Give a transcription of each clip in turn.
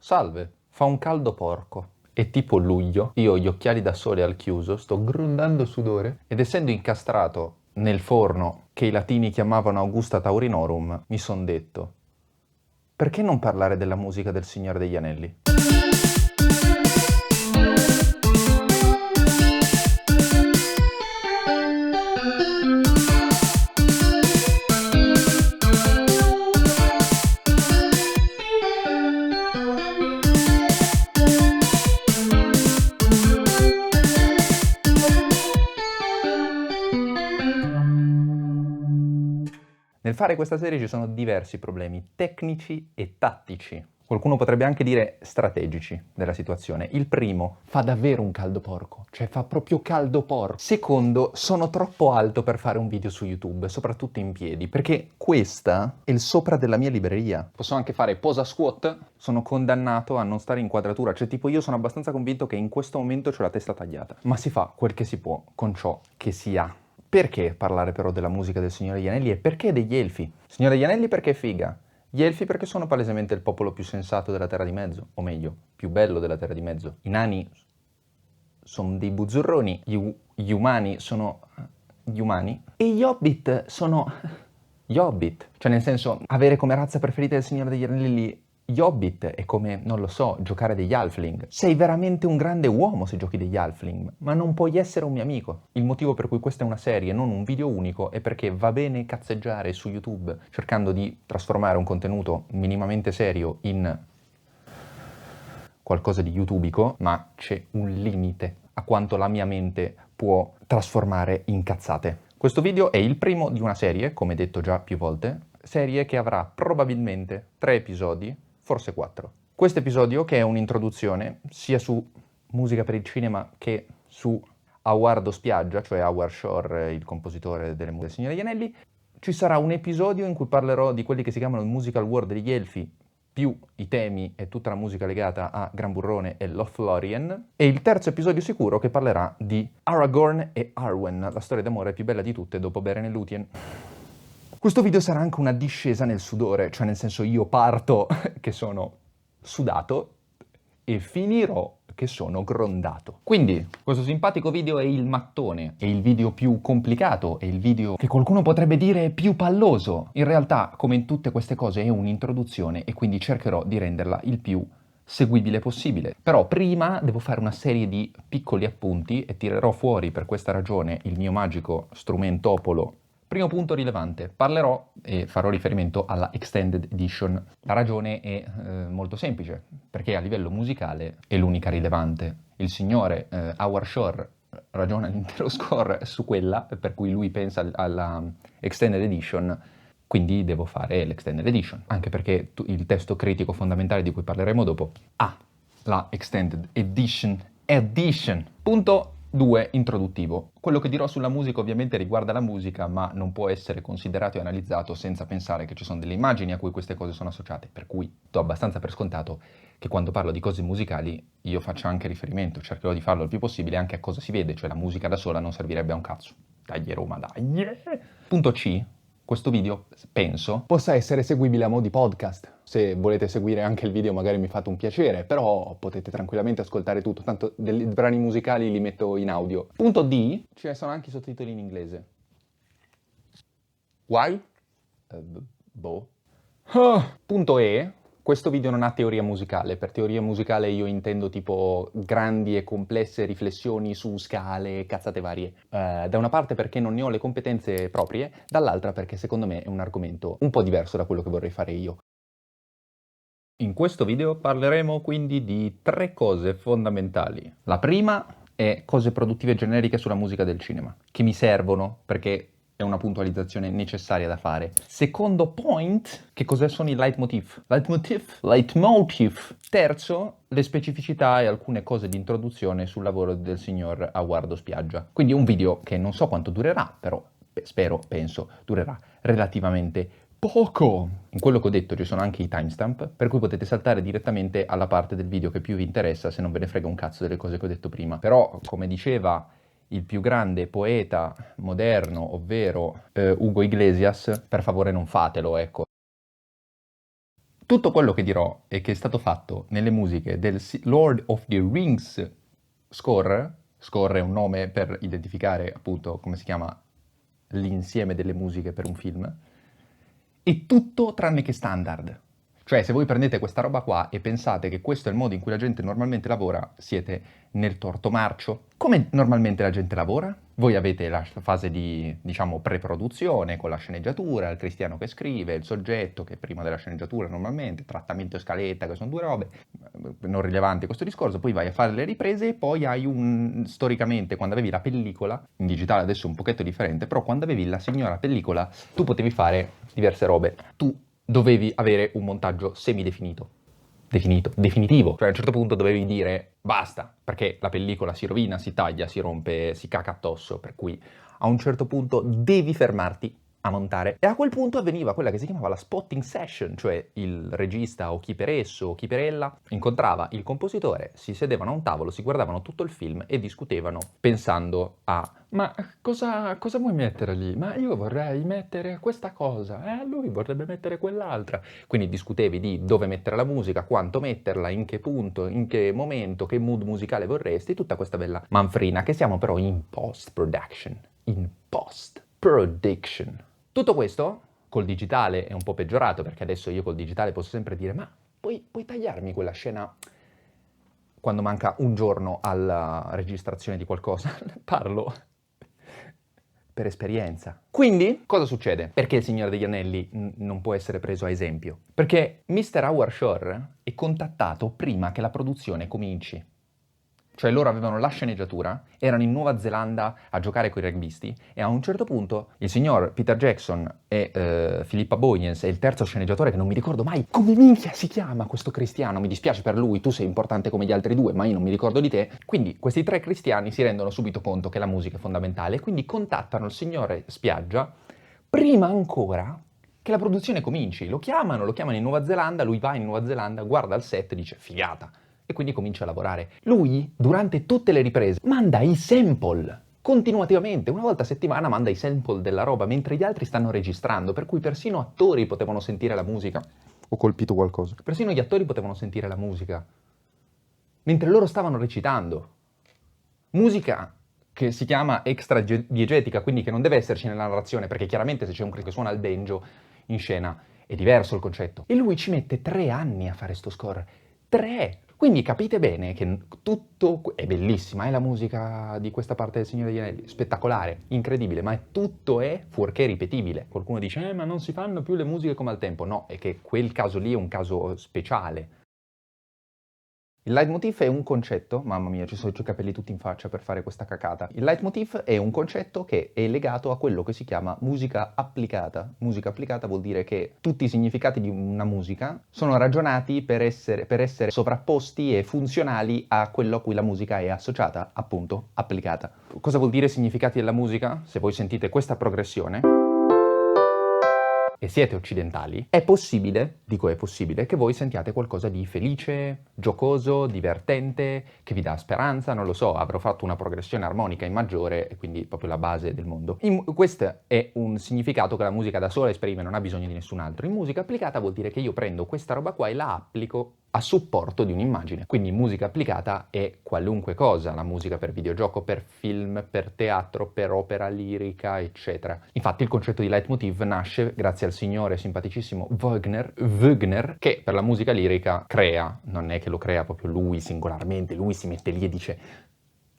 Salve, fa un caldo porco. È tipo luglio, io ho gli occhiali da sole al chiuso, sto grondando sudore ed essendo incastrato nel forno che i latini chiamavano Augusta Taurinorum, mi son detto, perché non parlare della musica del Signore degli Anelli? Nel fare questa serie ci sono diversi problemi tecnici e tattici. Qualcuno potrebbe anche dire strategici della situazione. Il primo, fa davvero un caldo porco, cioè fa proprio caldo porco. Secondo, sono troppo alto per fare un video su YouTube, soprattutto in piedi, perché questa è il sopra della mia libreria. Posso anche fare posa squat, sono condannato a non stare in quadratura, cioè tipo io sono abbastanza convinto che in questo momento ho la testa tagliata. Ma si fa quel che si può con ciò che si ha. Perché parlare però della musica del Signore degli Anelli e perché degli Elfi? Signore degli Anelli perché è figa? Gli Elfi perché sono palesemente il popolo più sensato della Terra di Mezzo, o meglio, più bello della Terra di Mezzo. I nani sono dei buzzurroni, gli umani sono gli umani e gli Hobbit sono gli Hobbit. Cioè nel senso, avere come razza preferita del Signore degli Anelli gli Hobbit è come, non lo so, giocare degli Halfling. Sei veramente un grande uomo se giochi degli Halfling, ma non puoi essere un mio amico. Il motivo per cui questa è una serie e non un video unico è perché va bene cazzeggiare su YouTube cercando di trasformare un contenuto minimamente serio in qualcosa di youtubico, ma c'è un limite a quanto la mia mente può trasformare in cazzate. Questo video è il primo di una serie, come detto già più volte, serie che avrà probabilmente 3 episodi, forse 4. Questo episodio, che è un'introduzione sia su musica per il cinema che su Howard Spiaggia, cioè Howard Shore, il compositore delle musiche del Signore degli Anelli, ci sarà un episodio in cui parlerò di quelli che si chiamano il musical world degli Elfi, più i temi e tutta la musica legata a Gran Burrone e Lothlorien, e il terzo episodio sicuro che parlerà di Aragorn e Arwen, la storia d'amore più bella di tutte dopo Beren e Lúthien. Questo video sarà anche una discesa nel sudore, cioè nel senso io parto che sono sudato e finirò che sono grondato. Quindi questo simpatico video è il mattone, è il video più complicato, è il video che qualcuno potrebbe dire più palloso. In realtà, come in tutte queste cose, è un'introduzione e quindi cercherò di renderla il più seguibile possibile. Però prima devo fare una serie di piccoli appunti e tirerò fuori per questa ragione il mio magico strumentopolo. Primo punto rilevante, parlerò e farò riferimento alla Extended Edition. La ragione è molto semplice, perché a livello musicale è l'unica rilevante. Il signore Howard Shore ragiona l'intero score su quella, per cui lui pensa alla Extended Edition, quindi devo fare l'Extended Edition, anche perché il testo critico fondamentale di cui parleremo dopo ha la Extended Edition. Punto 2. Introduttivo. Quello che dirò sulla musica ovviamente riguarda la musica, ma non può essere considerato e analizzato senza pensare che ci sono delle immagini a cui queste cose sono associate, per cui do abbastanza per scontato che quando parlo di cose musicali io faccio anche riferimento, cercherò di farlo il più possibile anche a cosa si vede, cioè la musica da sola non servirebbe a un cazzo. Dai Roma, dai! Punto C. Questo video, penso, possa essere seguibile a mo' di podcast. Se volete seguire anche il video magari mi fate un piacere, però potete tranquillamente ascoltare tutto, tanto dei brani musicali li metto in audio. Punto D, ci sono anche i sottotitoli in inglese. Why? Boh. Punto E, questo video non ha teoria musicale. Per teoria musicale io intendo tipo grandi e complesse riflessioni su scale, cazzate varie. Da una parte perché non ne ho le competenze proprie, dall'altra perché secondo me è un argomento un po' diverso da quello che vorrei fare io. In questo video parleremo quindi di 3 cose fondamentali. La prima è cose produttive generiche sulla musica del cinema, che mi servono perché è una puntualizzazione necessaria da fare. Secondo point, che cosa sono i leitmotiv? Leitmotiv. Terzo, le specificità e alcune cose di introduzione sul lavoro del signor Howard Spiaggia. Quindi un video che non so quanto durerà, però penso, durerà relativamente poco. In quello che ho detto ci sono anche i timestamp, per cui potete saltare direttamente alla parte del video che più vi interessa se non ve ne frega un cazzo delle cose che ho detto prima. Però, come diceva il più grande poeta moderno, ovvero Hugo Iglesias, per favore non fatelo, ecco. Tutto quello che dirò e che è stato fatto nelle musiche del Lord of the Rings score è un nome per identificare appunto come si chiama l'insieme delle musiche per un film, è tutto tranne che standard. Cioè, se voi prendete questa roba qua e pensate che questo è il modo in cui la gente normalmente lavora, siete nel torto marcio. Come normalmente la gente lavora? Voi avete la fase di, diciamo, pre-produzione con la sceneggiatura, il cristiano che scrive, il soggetto che è prima della sceneggiatura normalmente, trattamento e scaletta, che sono due robe non rilevanti questo discorso, poi vai a fare le riprese e poi hai storicamente, quando avevi la pellicola, in digitale adesso è un pochetto differente, però quando avevi la signora pellicola, tu potevi fare diverse robe. Tu dovevi avere un montaggio semidefinito. Definitivo. Cioè a un certo punto dovevi dire basta, perché la pellicola si rovina, si taglia, si rompe, si caca addosso, per cui a un certo punto devi fermarti a montare. E a quel punto avveniva quella che si chiamava la spotting session, cioè il regista o chi per esso o chi per ella incontrava il compositore, si sedevano a un tavolo, si guardavano tutto il film e discutevano pensando a ma cosa vuoi mettere lì? Ma io vorrei mettere questa cosa, lui vorrebbe mettere quell'altra. Quindi discutevi di dove mettere la musica, quanto metterla, in che punto, in che momento, che mood musicale vorresti, tutta questa bella manfrina che siamo però in post-production. In post-production. Tutto questo col digitale è un po' peggiorato, perché adesso io col digitale posso sempre dire ma puoi tagliarmi quella scena quando manca un giorno alla registrazione di qualcosa? Parlo per esperienza. Quindi, cosa succede? Perché il Signore degli Anelli non può essere preso a esempio? Perché Mr. Howard Shore è contattato prima che la produzione cominci. Cioè loro avevano la sceneggiatura, erano in Nuova Zelanda a giocare con i rugbisti e a un certo punto il signor Peter Jackson e Philippa Boyens e il terzo sceneggiatore, che non mi ricordo mai come minchia si chiama questo cristiano, mi dispiace per lui, tu sei importante come gli altri due, ma io non mi ricordo di te. Quindi questi tre cristiani si rendono subito conto che la musica è fondamentale e quindi contattano il signore Spiaggia prima ancora che la produzione cominci. Lo chiamano in Nuova Zelanda, lui va in Nuova Zelanda, guarda il set e dice figata. E quindi comincia a lavorare. Lui, durante tutte le riprese, manda i sample continuativamente, una volta a settimana manda i sample della roba, mentre gli altri stanno registrando, per cui persino attori potevano sentire la musica. Ho colpito qualcosa. Persino gli attori potevano sentire la musica, mentre loro stavano recitando. Musica che si chiama extra-diegetica, quindi che non deve esserci nella narrazione, perché chiaramente se c'è un che suona il banjo in scena è diverso il concetto. E lui ci mette 3 anni a fare sto score. 3! Quindi capite bene che tutto è bellissima, è la musica di questa parte del Signore degli Anelli, spettacolare, incredibile, ma tutto è fuorché ripetibile. Qualcuno dice, ma non si fanno più le musiche come al tempo. No, è che quel caso lì è un caso speciale. Il leitmotiv è un concetto, mamma mia, ci sono i capelli tutti in faccia per fare questa cacata. Il leitmotiv è un concetto che è legato a quello che si chiama musica applicata. Musica applicata vuol dire che tutti i significati di una musica sono ragionati per essere sovrapposti e funzionali a quello a cui la musica è associata, appunto, applicata. Cosa vuol dire significati della musica? Se voi sentite questa progressione e siete occidentali, è possibile, dico è possibile, che voi sentiate qualcosa di felice, giocoso, divertente, che vi dà speranza, non lo so, avrò fatto una progressione armonica in maggiore e quindi proprio la base del mondo. Questo è un significato che la musica da sola esprime, non ha bisogno di nessun altro. In musica applicata vuol dire che io prendo questa roba qua e la applico a supporto di un'immagine. Quindi musica applicata è qualunque cosa, la musica per videogioco, per film, per teatro, per opera lirica, eccetera. Infatti il concetto di leitmotiv nasce grazie al signore simpaticissimo Wagner, che per la musica lirica crea, non è che lo crea proprio lui singolarmente, lui si mette lì e dice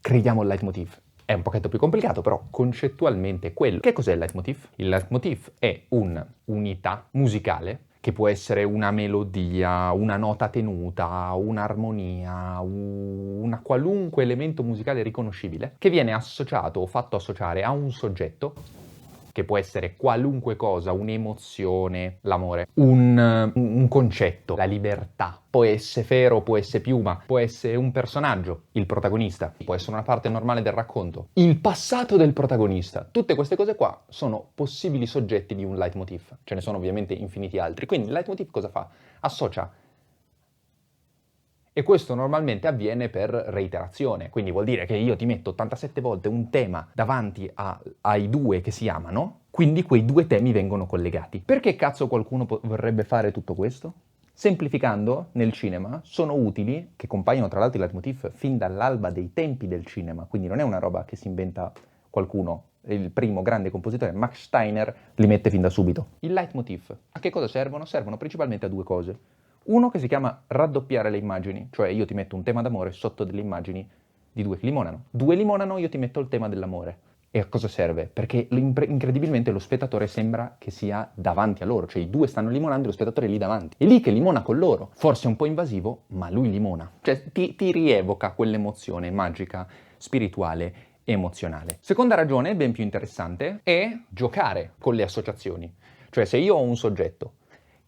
creiamo il leitmotiv. È un pochetto più complicato, però concettualmente è quello. Che cos'è il leitmotiv? Il leitmotiv è un'unità musicale che può essere una melodia, una nota tenuta, un'armonia, un qualunque elemento musicale riconoscibile, che viene associato o fatto associare a un soggetto, che può essere qualunque cosa, un'emozione, l'amore, un concetto, la libertà. Può essere Fero, può essere Piuma, può essere un personaggio, il protagonista, può essere una parte normale del racconto, il passato del protagonista. Tutte queste cose qua sono possibili soggetti di un leitmotiv. Ce ne sono ovviamente infiniti altri. Quindi il leitmotiv cosa fa? Associa. E questo normalmente avviene per reiterazione, quindi vuol dire che io ti metto 87 volte un tema davanti ai due che si amano, quindi quei due temi vengono collegati. Perché cazzo qualcuno vorrebbe fare tutto questo? Semplificando, nel cinema sono utili, che compaiono tra l'altro i leitmotiv fin dall'alba dei tempi del cinema, quindi non è una roba che si inventa qualcuno. Il primo grande compositore, Max Steiner, li mette fin da subito. I leitmotiv, a che cosa servono? Servono principalmente a due cose. Uno che si chiama raddoppiare le immagini, cioè io ti metto un tema d'amore sotto delle immagini di due che limonano. Due limonano, io ti metto il tema dell'amore. E a cosa serve? Perché incredibilmente lo spettatore sembra che sia davanti a loro, cioè i due stanno limonando e lo spettatore è lì davanti. È lì che limona con loro. Forse è un po' invasivo, ma lui limona. Cioè ti rievoca quell'emozione magica, spirituale, emozionale. Seconda ragione, ben più interessante, è giocare con le associazioni. Cioè se io ho un soggetto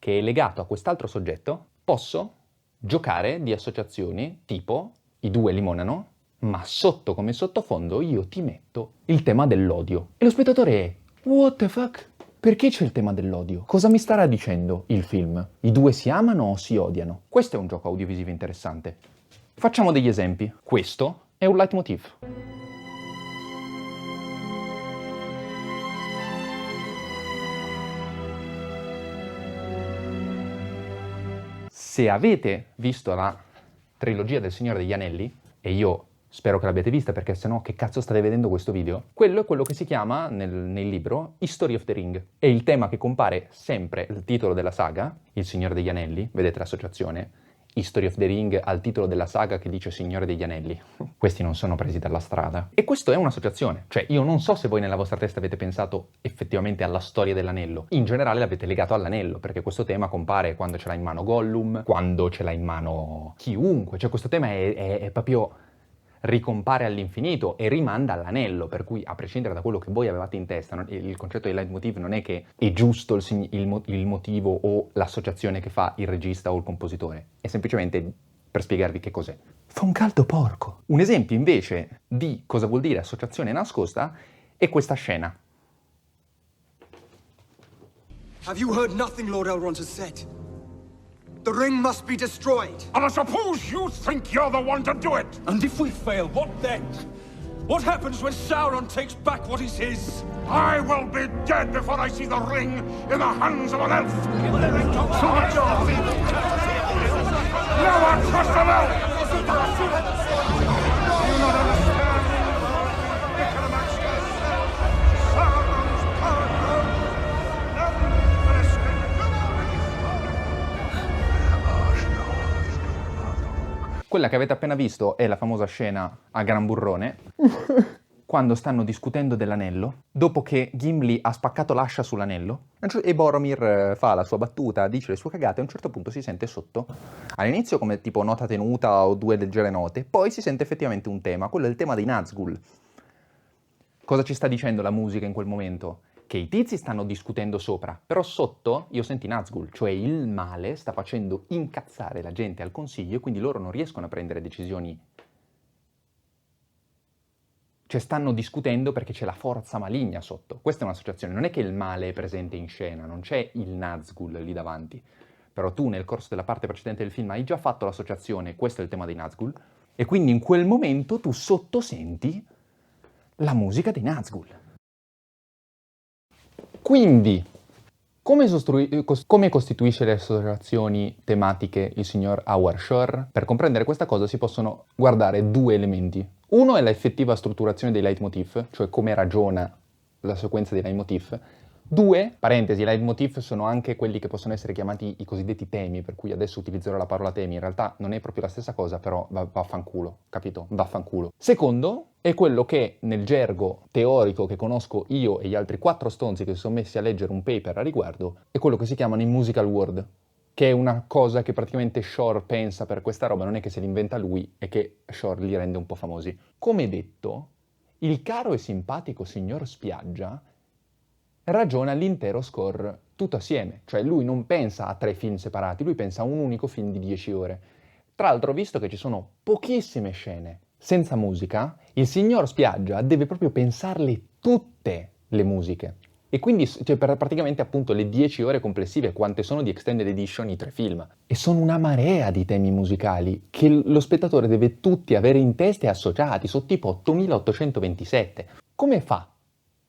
che è legato a quest'altro soggetto, posso giocare di associazioni tipo i due limonano, ma sotto come sottofondo io ti metto il tema dell'odio. E lo spettatore è, what the fuck? Perché c'è il tema dell'odio? Cosa mi starà dicendo il film? I due si amano o si odiano? Questo è un gioco audiovisivo interessante. Facciamo degli esempi. Questo è un leitmotiv. Se avete visto la trilogia del Signore degli Anelli, e io spero che l'abbiate vista perché sennò che cazzo state vedendo questo video, quello è quello che si chiama nel libro History of the Ring. È il tema che compare sempre, il titolo della saga, Il Signore degli Anelli, vedete l'associazione? History of the Ring al titolo della saga che dice Signore degli Anelli. Questi non sono presi dalla strada. E questo è un'associazione. Cioè, io non so se voi nella vostra testa avete pensato effettivamente alla storia dell'anello. In generale l'avete legato all'anello, perché questo tema compare quando ce l'ha in mano Gollum, quando ce l'ha in mano chiunque. Cioè, questo tema è proprio ricompare all'infinito e rimanda all'anello, per cui a prescindere da quello che voi avevate in testa, il concetto di leitmotiv non è che è giusto il motivo o l'associazione che fa il regista o il compositore, è semplicemente per spiegarvi che cos'è. Fa un caldo porco! Un esempio invece di cosa vuol dire associazione nascosta è questa scena. Have you heard nothing Lord Elrond has said? The ring must be destroyed. And I suppose you think you're the one to do it! And if we fail, what then? What happens when Sauron takes back what is his? I will be dead before I see the ring in the hands of an elf! Never trust an elf! Do you not understand? Sauron's power grows. None will escape. Quella che avete appena visto è la famosa scena a Gran Burrone, quando stanno discutendo dell'anello, dopo che Gimli ha spaccato l'ascia sull'anello, e Boromir fa la sua battuta, dice le sue cagate, e a un certo punto si sente sotto, all'inizio come tipo nota tenuta o due leggere note, poi si sente effettivamente un tema, quello è il tema dei Nazgûl. Cosa ci sta dicendo la musica in quel momento? Che i tizi stanno discutendo sopra, però sotto io sento i Nazgûl, cioè il male sta facendo incazzare la gente al consiglio e quindi loro non riescono a prendere decisioni. Cioè stanno discutendo perché c'è la forza maligna sotto. Questa è un'associazione, non è che il male è presente in scena, non c'è il Nazgûl lì davanti. Però tu nel corso della parte precedente del film hai già fatto l'associazione, questo è il tema dei Nazgûl, e quindi in quel momento tu sotto senti la musica dei Nazgûl. Quindi, come costituisce le associazioni tematiche il signor Howard Shore? Per comprendere questa cosa si possono guardare due elementi. Uno è l'effettiva strutturazione dei leitmotiv, cioè come ragiona la sequenza dei leitmotiv. Due, parentesi, i leitmotiv sono anche quelli che possono essere chiamati i cosiddetti temi, per cui adesso utilizzerò la parola temi, in realtà non è proprio la stessa cosa, però vaffanculo, capito? Vaffanculo. Secondo è quello che nel gergo teorico che conosco io e gli altri 4 stonzi che si sono messi a leggere un paper a riguardo, è quello che si chiamano i musical word, che è una cosa che praticamente Shore pensa per questa roba, non è che se l'inventa lui, è che Shore li rende un po' famosi. Come detto, il caro e simpatico signor Spiaggia ragiona l'intero score tutto assieme, cioè lui non pensa a 3 film separati, lui pensa a un unico film di 10 ore. Tra l'altro, visto che ci sono pochissime scene senza musica, il signor Spiaggia deve proprio pensarle tutte le musiche. E quindi, cioè, per praticamente appunto le 10 ore complessive, quante sono di Extended Edition i 3 film. E sono una marea di temi musicali che lo spettatore deve tutti avere in testa e associati, sono tipo 8827. Come fa?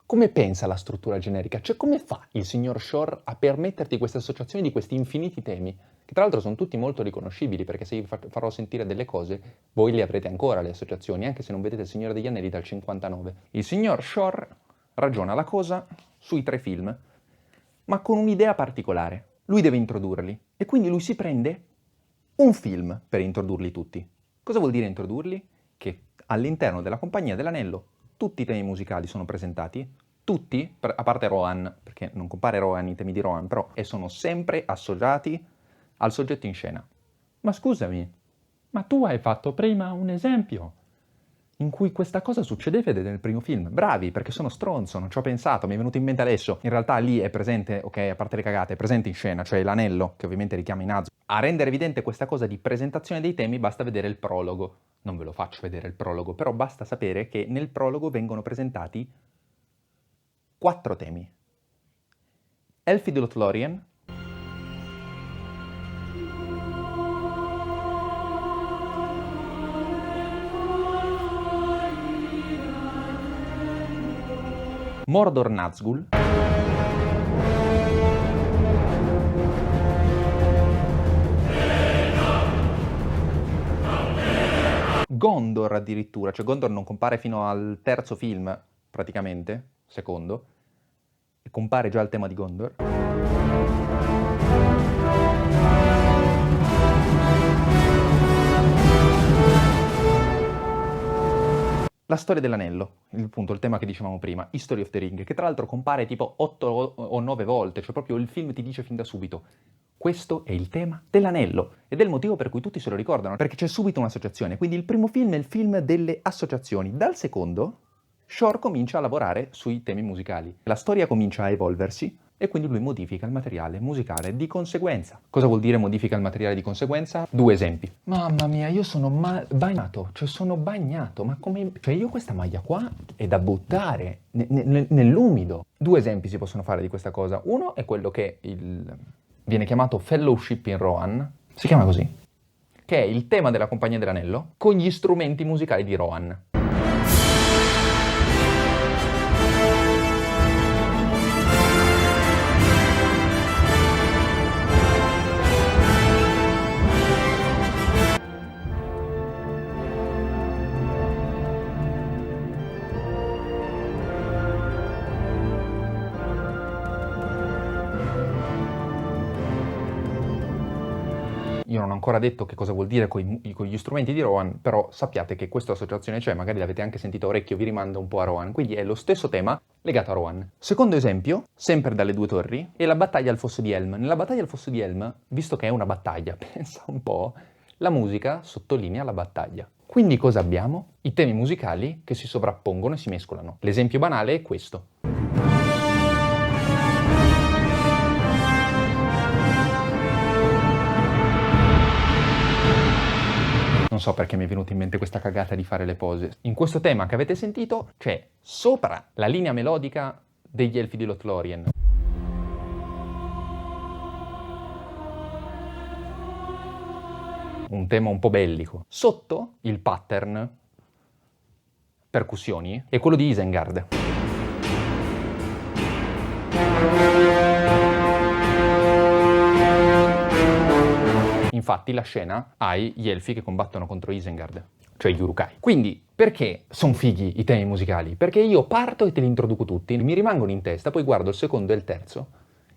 Come pensa la struttura generica? Cioè come fa il signor Shore a permetterti queste associazioni di questi infiniti temi? che tra l'altro sono tutti molto riconoscibili, perché se vi farò sentire delle cose, voi le avrete ancora le associazioni, anche se non vedete Il Signore degli Anelli dal 59. Il signor Shore ragiona la cosa sui 3 film, ma con un'idea particolare. Lui deve introdurli, e quindi lui si prende un film per introdurli tutti. Cosa vuol dire introdurli? Che all'interno della Compagnia dell'Anello tutti i temi musicali sono presentati, tutti, a parte Rohan, perché non compare Rohan, i temi di Rohan, però, e sono sempre associati al soggetto in scena. Ma scusami, ma tu hai fatto prima un esempio in cui questa cosa succedeva nel primo film. Bravi, perché sono stronzo, non ci ho pensato, mi è venuto in mente adesso. In realtà lì è presente, ok, a parte le cagate, è presente in scena, cioè l'anello, che ovviamente richiama Inazzo. A rendere evidente questa cosa di presentazione dei temi basta vedere il prologo. Non ve lo faccio vedere il prologo, però basta sapere che nel prologo vengono presentati 4 temi. Elfi di Lothlórien, Mordor Nazgûl, Gondor addirittura, cioè Gondor non compare fino al 3° film, praticamente, secondo, e compare già il tema di Gondor. La storia dell'anello, il tema che dicevamo prima, History of the Ring, che tra l'altro compare tipo 8 o 9 volte, cioè proprio il film ti dice fin da subito: questo è il tema dell'anello, ed è il motivo per cui tutti se lo ricordano, perché c'è subito un'associazione. Quindi il primo film è il film delle associazioni. Dal secondo, Shore comincia a lavorare sui temi musicali. La storia comincia a evolversi e quindi lui modifica il materiale musicale di conseguenza. Cosa vuol dire modifica il materiale di conseguenza? 2 esempi. Mamma mia, io sono bagnato, ma come... Cioè io questa maglia qua è da buttare nell'umido. 2 esempi si possono fare di questa cosa. Uno è quello che viene chiamato Fellowship in Rohan, si chiama così, che è il tema della Compagnia dell'Anello con gli strumenti musicali di Rohan. Io non ho ancora detto che cosa vuol dire con gli strumenti di Rohan, però sappiate che questa associazione c'è, magari l'avete anche sentito a orecchio, vi rimanda un po' a Rohan, quindi è lo stesso tema legato a Rohan. Secondo esempio, sempre dalle 2 torri, è la battaglia al Fosso di Helm. Nella battaglia al Fosso di Helm, visto che è una battaglia, pensa un po', la musica sottolinea la battaglia. Quindi cosa abbiamo? I temi musicali che si sovrappongono e si mescolano. L'esempio banale è questo. Non so perché mi è venuta in mente questa cagata di fare le pose. In questo tema che avete sentito c'è sopra la linea melodica degli Elfi di Lothlórien. Un tema un po' bellico. Sotto il pattern percussioni è quello di Isengard. Infatti la scena hai gli elfi che combattono contro Isengard, cioè gli Uruk-hai. Quindi, perché sono fighi i temi musicali? Perché io parto e te li introduco tutti, mi rimangono in testa, poi guardo il secondo e il terzo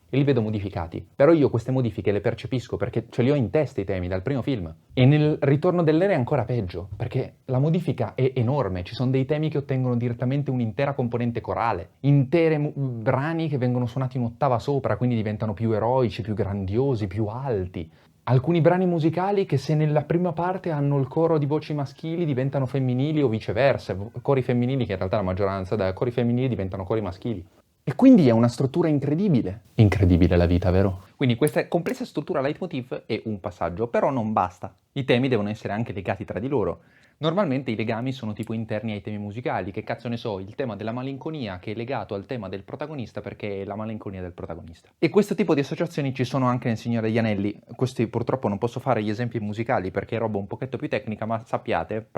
e li vedo modificati. Però io queste modifiche le percepisco perché ce li ho in testa i temi dal primo film. E nel Ritorno dell'Ere è ancora peggio, perché la modifica è enorme. Ci sono dei temi che ottengono direttamente un'intera componente corale, intere brani che vengono suonati in ottava sopra, quindi diventano più eroici, più grandiosi, più alti. Alcuni brani musicali che se nella prima parte hanno il coro di voci maschili diventano femminili o viceversa, cori femminili che in realtà la maggioranza da cori femminili diventano cori maschili. E quindi è una struttura incredibile. Incredibile la vita, vero? Quindi questa complessa struttura leitmotiv è un passaggio, però non basta. I temi devono essere anche legati tra di loro. Normalmente i legami sono tipo interni ai temi musicali, che cazzo ne so, il tema della malinconia che è legato al tema del protagonista perché è la malinconia del protagonista. E questo tipo di associazioni ci sono anche nel Signore degli Anelli. Questi purtroppo non posso fare gli esempi musicali perché è roba un pochetto più tecnica, ma sappiate,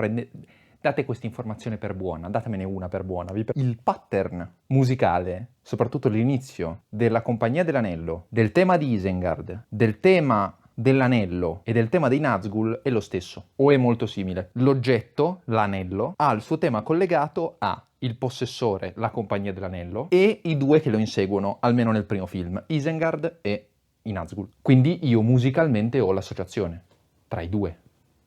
date questa informazione per buona, datemene una per buona. Il pattern musicale, soprattutto l'inizio della Compagnia dell'Anello, del tema di Isengard, del tema dell'anello e del tema dei Nazgûl è lo stesso, o è molto simile. L'oggetto, l'anello, ha il suo tema collegato a il possessore, la compagnia dell'anello, e i due che lo inseguono, almeno nel primo film, Isengard e i Nazgûl. Quindi io musicalmente ho l'associazione tra i due,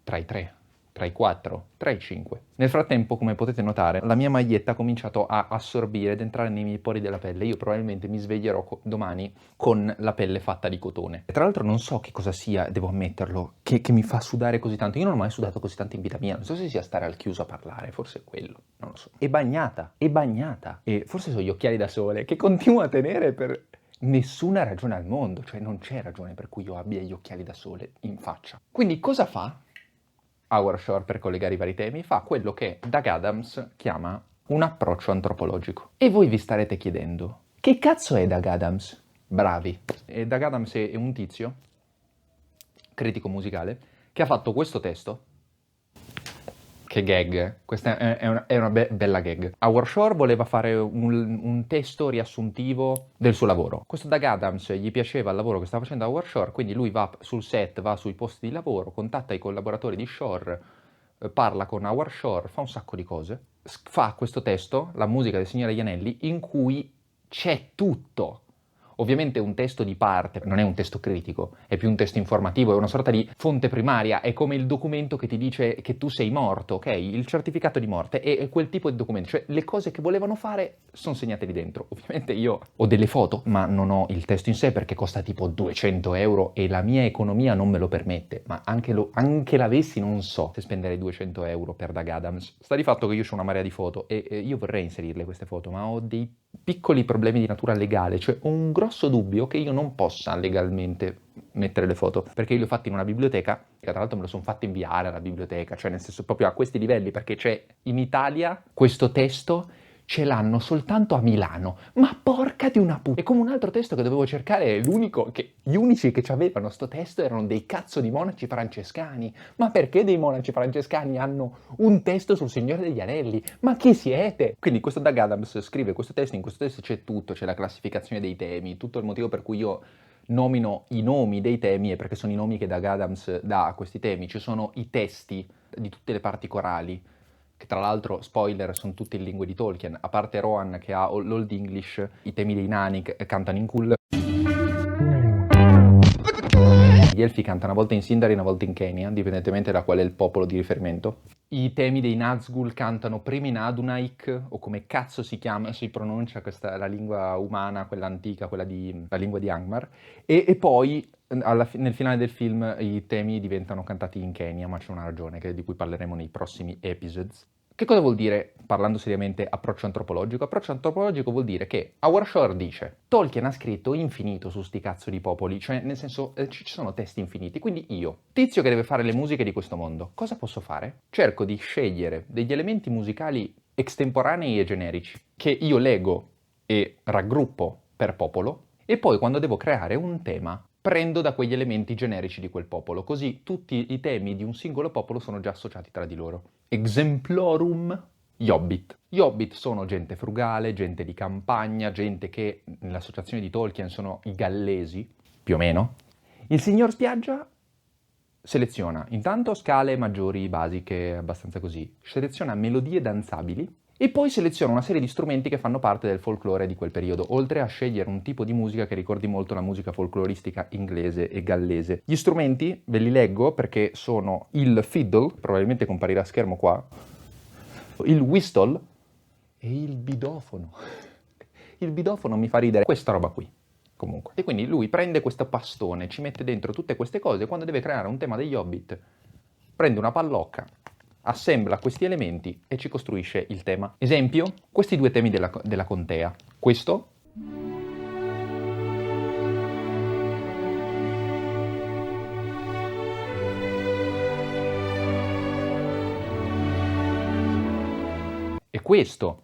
tra i tre, tra i quattro, tra i cinque. Nel frattempo, come potete notare, la mia maglietta ha cominciato a assorbire ed entrare nei miei pori della pelle. Io probabilmente mi sveglierò domani con la pelle fatta di cotone. E tra l'altro non so che cosa sia, devo ammetterlo, che mi fa sudare così tanto. Io non ho mai sudato così tanto in vita mia. Non so se sia stare al chiuso a parlare, forse è quello, non lo so. È bagnata, è bagnata. E forse sono gli occhiali da sole che continuo a tenere per nessuna ragione al mondo. Cioè non c'è ragione per cui io abbia gli occhiali da sole in faccia. Quindi cosa fa Howard Shore per collegare i vari temi? Fa quello che Doug Adams chiama un approccio antropologico. E voi vi starete chiedendo, che cazzo è Doug Adams? Bravi. E Doug Adams è un tizio, critico musicale, che ha fatto questo testo. Che gag, questa è una bella gag. Howard Shore voleva fare un testo riassuntivo del suo lavoro. Questo Doug Adams gli piaceva il lavoro che stava facendo Howard Shore, quindi lui va sul set, va sui posti di lavoro, contatta i collaboratori di Shore, parla con Howard Shore, fa un sacco di cose, fa questo testo, La musica del Signore degli Anelli, in cui c'è tutto. Ovviamente un testo di parte, non è un testo critico, è più un testo informativo, è una sorta di fonte primaria, è come il documento che ti dice che tu sei morto, ok? Il certificato di morte è quel tipo di documento, cioè le cose che volevano fare sono segnate lì dentro. Ovviamente io ho delle foto, ma non ho il testo in sé perché costa tipo 200 euro e la mia economia non me lo permette, ma anche l'avessi non so se spendere 200 euro per Doug Adams. Sta di fatto che io ho una marea di foto e io vorrei inserirle queste foto, ma ho dei piccoli problemi di natura legale, cioè ho un grosso dubbio che io non possa legalmente mettere le foto, perché io le ho fatte in una biblioteca, che tra l'altro me lo sono fatto inviare alla biblioteca, cioè nel senso proprio a questi livelli, perché c'è in Italia questo testo ce l'hanno soltanto a Milano, ma porca di una puttana! E come un altro testo che dovevo cercare, gli unici che avevano sto testo erano dei cazzo di monaci francescani. Ma perché dei monaci francescani hanno un testo sul Signore degli Anelli? Ma chi siete? Quindi questo Doug Adams scrive questo testo, in questo testo c'è tutto, c'è la classificazione dei temi, tutto il motivo per cui io nomino i nomi dei temi è perché sono i nomi che Doug Adams dà a questi temi, ci sono i testi di tutte le parti corali, che tra l'altro, spoiler, sono tutti in lingue di Tolkien, a parte Rohan che ha l'Old English, i temi dei nani che cantano in Kul. Gli elfi cantano a volte in Sindarin, a volte in Kenya, dipendentemente da qual è il popolo di riferimento. I temi dei Nazgûl cantano prima in Adunaik, o come cazzo si chiama, si pronuncia questa, la lingua umana, quella antica, la lingua di Angmar, e poi nel finale del film i temi diventano cantati in Kenya, ma c'è una ragione di cui parleremo nei prossimi episodes. Che cosa vuol dire, parlando seriamente, approccio antropologico? Approccio antropologico vuol dire che Howard Shore dice Tolkien ha scritto infinito su sti cazzo di popoli, cioè nel senso ci sono testi infiniti, quindi io, tizio che deve fare le musiche di questo mondo, cosa posso fare? Cerco di scegliere degli elementi musicali extemporanei e generici, che io leggo e raggruppo per popolo, e poi quando devo creare un tema prendo da quegli elementi generici di quel popolo, così tutti i temi di un singolo popolo sono già associati tra di loro. Exemplorum, gli Hobbit. Gli Hobbit sono gente frugale, gente di campagna, gente che nell'associazione di Tolkien sono i gallesi, più o meno. Il Signor Spiaggia seleziona intanto scale maggiori, basiche, abbastanza così, seleziona melodie danzabili, e poi seleziona una serie di strumenti che fanno parte del folklore di quel periodo, oltre a scegliere un tipo di musica che ricordi molto la musica folkloristica inglese e gallese. Gli strumenti ve li leggo perché sono il fiddle, probabilmente comparirà a schermo qua, il whistle e il bidofono. Il bidofono mi fa ridere questa roba qui, comunque. E quindi lui prende questo pastone, ci mette dentro tutte queste cose e quando deve creare un tema degli Hobbit prende una pallocca, assembla questi elementi e ci costruisce il tema. Esempio, questi due temi della contea. Questo e questo.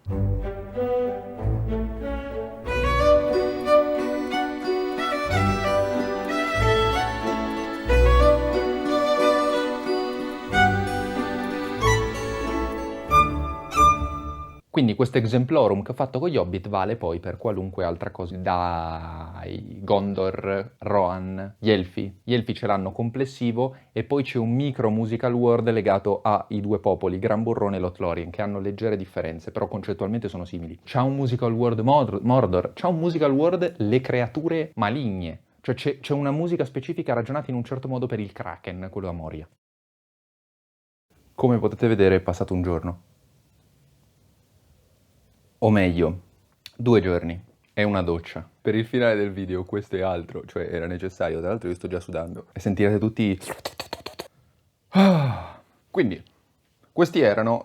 Quindi questo exemplorum che ho fatto con gli Hobbit vale poi per qualunque altra cosa. Dai Gondor, Rohan, gli Elfi. Gli Elfi ce l'hanno complessivo e poi c'è un micro musical world legato ai due popoli, Gran Burrone e Lothlórien, che hanno leggere differenze, però concettualmente sono simili. C'ha un musical world Mordor, c'ha un musical world le creature maligne. Cioè c'è una musica specifica ragionata in un certo modo per il Kraken, quello a Moria. Come potete vedere è passato un giorno. O meglio, 2 giorni e una doccia. Per il finale del video questo è altro, cioè era necessario, tra l'altro io sto già sudando. E sentirete tutti... Quindi, questi erano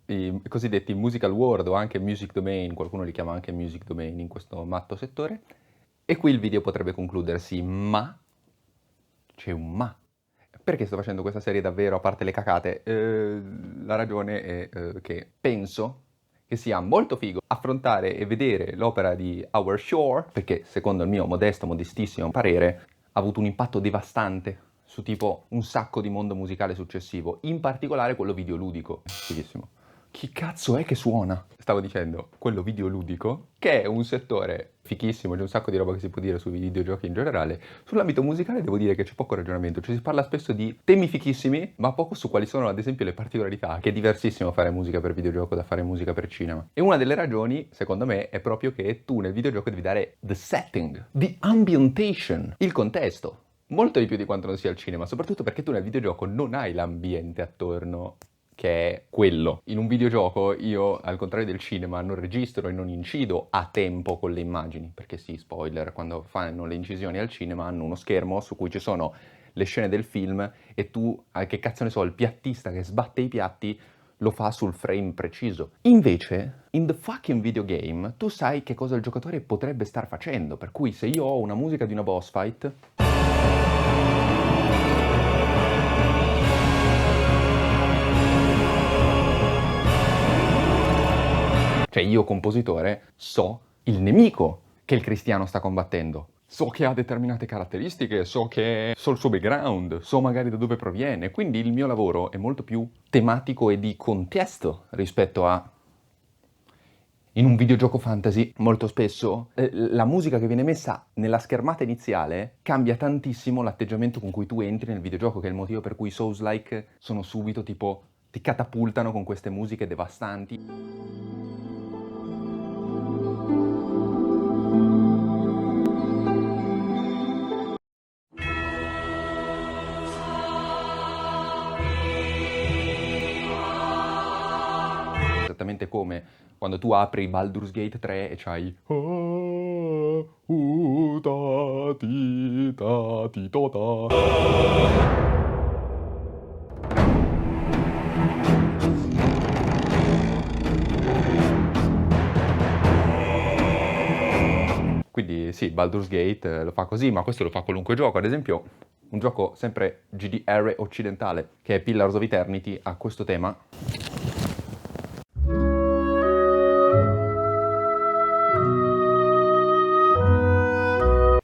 i cosiddetti musical world o anche music domain, qualcuno li chiama anche music domain in questo matto settore. E qui il video potrebbe concludersi, ma... c'è un ma. Perché sto facendo questa serie davvero, a parte le cacate? La ragione è che penso che sia molto figo affrontare e vedere l'opera di Howard Shore, perché secondo il mio modestissimo parere ha avuto un impatto devastante su tipo un sacco di mondo musicale successivo, in particolare quello videoludico. Fighissimo. Chi cazzo è che suona? Stavo dicendo, quello videoludico, che è un settore fichissimo, c'è un sacco di roba che si può dire sui videogiochi in generale. Sull'ambito musicale devo dire che c'è poco ragionamento, cioè si parla spesso di temi fichissimi, ma poco su quali sono ad esempio le particolarità, che è diversissimo fare musica per videogioco da fare musica per cinema. E una delle ragioni, secondo me, è proprio che tu nel videogioco devi dare the setting, the ambientation, il contesto. Molto di più di quanto non sia al cinema, soprattutto perché tu nel videogioco non hai l'ambiente attorno che è quello. In un videogioco io, al contrario del cinema, non registro e non incido a tempo con le immagini, perché sì, spoiler, quando fanno le incisioni al cinema hanno uno schermo su cui ci sono le scene del film e tu, che cazzo ne so, il piattista che sbatte i piatti lo fa sul frame preciso. Invece, in the fucking videogame, tu sai che cosa il giocatore potrebbe star facendo, per cui se io ho una musica di una boss fight... Cioè io, compositore, so il nemico che il cristiano sta combattendo. So che ha determinate caratteristiche, so il suo background, so magari da dove proviene. Quindi il mio lavoro è molto più tematico e di contesto rispetto a... In un videogioco fantasy, molto spesso, la musica che viene messa nella schermata iniziale cambia tantissimo l'atteggiamento con cui tu entri nel videogioco, che è il motivo per cui Souls-like sono subito tipo... ti catapultano con queste musiche devastanti. Esattamente come quando tu apri Baldur's Gate 3 e c'hai Quindi sì, Baldur's Gate lo fa così, ma questo lo fa qualunque gioco. Ad esempio, un gioco sempre GDR occidentale, che è Pillars of Eternity, ha questo tema.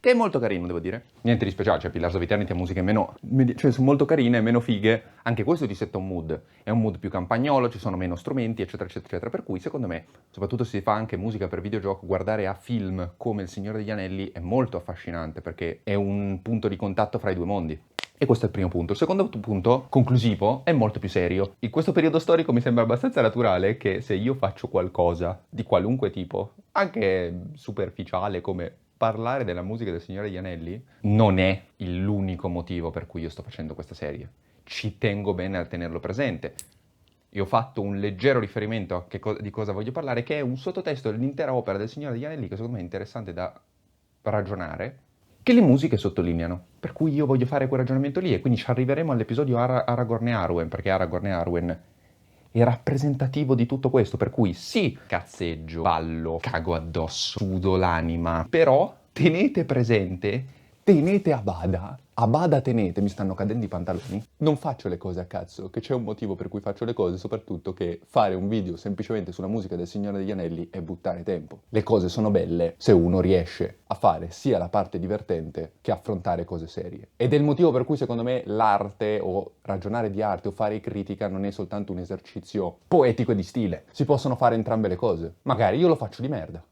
Che è molto carino, devo dire. Niente di speciale, cioè Pillars of Eternity ha musiche meno... cioè sono molto carine, meno fighe. Anche questo ti setta un mood. È un mood più campagnolo, ci sono meno strumenti, eccetera, eccetera, eccetera. Per cui, secondo me, soprattutto se si fa anche musica per videogioco, guardare a film come Il Signore degli Anelli è molto affascinante, perché è un punto di contatto fra i due mondi. E questo è il primo punto. Il secondo punto, conclusivo, è molto più serio. In questo periodo storico mi sembra abbastanza naturale che se io faccio qualcosa di qualunque tipo, anche superficiale come parlare della musica del Signore degli Anelli, non è l'unico motivo per cui io sto facendo questa serie. Ci tengo bene a tenerlo presente. Io ho fatto un leggero riferimento a di cosa voglio parlare, che è un sottotesto dell'intera opera del Signore degli Anelli, che secondo me è interessante da ragionare, che le musiche sottolineano. Per cui io voglio fare quel ragionamento lì, e quindi ci arriveremo all'episodio Aragorn e Arwen, perché Aragorn e Arwen è rappresentativo di tutto questo, per cui sì, cazzeggio, ballo, cago addosso, sudo l'anima, però tenete presente, tenete a bada A bada tenete, mi stanno cadendo i pantaloni. Non faccio le cose a cazzo, che c'è un motivo per cui faccio le cose, soprattutto che fare un video semplicemente sulla musica del Signore degli Anelli è buttare tempo. Le cose sono belle se uno riesce a fare sia la parte divertente che affrontare cose serie. Ed è il motivo per cui secondo me l'arte o ragionare di arte o fare critica non è soltanto un esercizio poetico e di stile. Si possono fare entrambe le cose. Magari io lo faccio di merda,